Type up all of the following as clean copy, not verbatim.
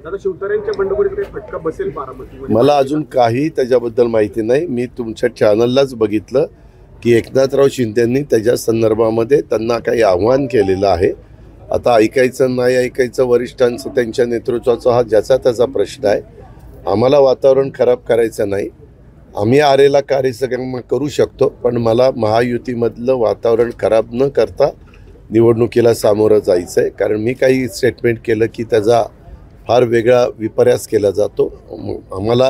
दादा शिवतारेंच्या बंडखोरीत काही फटका बसेल बारामतीमध्ये? मला अजून काही त्याच्याबद्दल माहिती नाही. मी तुमच्या चॅनललाच बघितलं की एकनाथराव शिंदेंनी त्याच्या संदर्भामध्ये त्यांना काही आव्हान केलेलं आहे. आता ऐकायचं नाही ऐकायचं वरिष्ठांचं त्यांच्या नेतृत्वाचा हा ज्याचा त्याचा प्रश्न आहे. आम्हाला वातावरण खराब करायचं नाही. आम्ही आरेला कार्यक्रम करू शकतो, पण मला महायुतीमधलं वातावरण खराब न करता निवडणुकीला सामोरं जायचं आहे. कारण मी काही स्टेटमेंट केलं की त्याचा फार वेगळा विपर्यास केला जातो. आम्हाला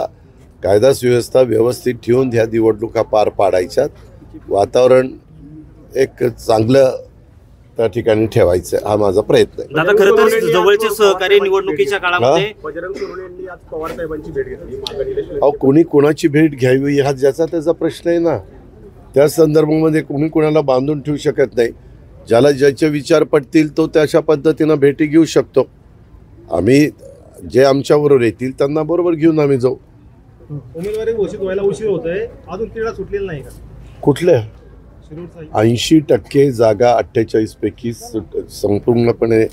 कायदा सुव्यवस्था व्यवस्थित ठेवून ह्या निवडणुका पार पाडायच्यात. वातावरण एक चांगलं त्या ठिकाणी ठेवायचं हा माझा प्रयत्न आहे. दादा खरं तर जवळचे सहकारी निवडणुकीच्या काळामध्ये बजरंग सोनवणे यांनी आज पवार साहेबांची भेट घेतली. अहो कोणी कोणाची भेट घ्यावी हा ज्याचा त्याचा प्रश्न आहे ना. त्या संदर्भामध्ये कोणी कोणाला बांधून ठेवू शकत नाही. ज्याला ज्याचे विचार पटतील तो त्याच्या पद्धतीनं भेटी घेऊ शकतो. आम्ही जे आमच्याबरोबर येतील त्यांना बरोबर घेऊन आम्ही जाऊ. उमेदवारी घोषित व्हायला उशीर होतोय, अजून तिढा सुटलेला नाही का? कुठल्या 80% जागा 48 पैकी संपूर्णपणे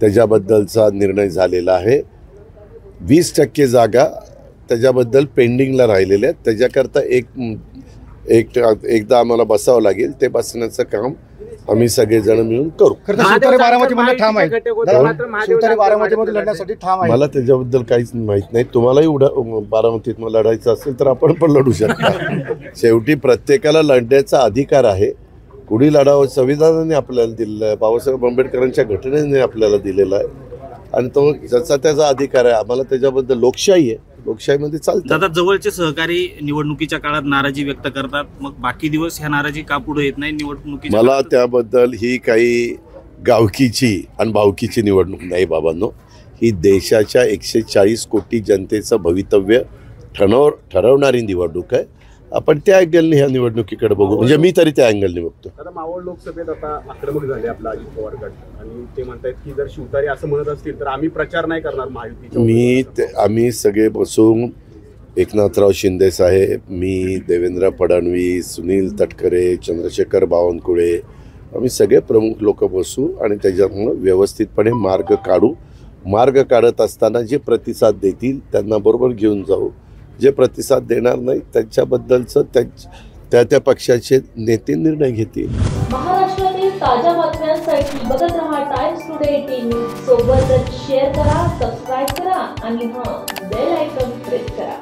त्याच्याबद्दलचा निर्णय झालेला आहे. 20% जागा त्याच्याबद्दल पेंडिंगला राहिलेल्या आहेत. त्याच्याकरता एकदा आम्हाला बसावं लागेल. ते बसण्याचं काम आम्ही सगळेजण मिळून करू. मला त्याच्याबद्दल काहीच माहित नाही. तुम्हालाही बारामतीत लढायचं असेल तर आपण पण लढू शकता. शेवटी प्रत्येकाला लढण्याचा अधिकार आहे. कुणी लढावं संविधानाने आपल्याला दिलेलं आहे, बाबासाहेब आंबेडकरांच्या घटनेने आपल्याला दिलेला आहे आणि तो ज्याचा त्याचा अधिकार आहे. आम्हाला त्याच्याबद्दल लोकशाही आहे, लोकशाहीमध्ये चालतं. दादा जवळचे सहकारी निवडणुकीच्या काळात नाराजी व्यक्त करतात, मग बाकी दिवस ह्या नाराजी का पुढे येत नाही निवडणुकी? मला त्याबद्दल ही काही गावकीची आणि भावकीची निवडणूक नाही बाबांनो. ही देशाच्या 140 कोटी जनतेचं भवितव्य ठरवणारी निवडणूक आहे. आपण त्या अँगलने ह्या निवडणुकीकडे बघू. म्हणजे मी तरी त्या अँगलने बघतो. आता मावळ लोकसभेत आता आक्रमक झाले आपला अजित पवार गट आणि ते म्हणतात की जर शिवतारे असं म्हणत असतील तर आम्ही प्रचार नाही करणार महायुतीचा. आम्ही सगळे बसून एकनाथराव शिंदे साहेब, मी, देवेंद्र फडणवीस, सुनील तटकरे, चंद्रशेखर बावनकुळे, आम्ही सगळे प्रमुख लोक बसू आणि त्याच्यामुळं व्यवस्थितपणे मार्ग काढू. मार्ग काढत असताना जे प्रतिसाद देतील त्यांना बरोबर घेऊन जाऊ. जे प्रतिसाद देणार नाही त्यांच्याबद्दलचं त्या पक्षाचे नेते निर्णय घेतील. महाराष्ट्रातील ताज्या बातम्यांसाठी बघत रहा टाइम्स टुडे 18 सोबतच शेअर करा, सबस्क्राईब करा आणि बेल आयकॉन प्रेस करा.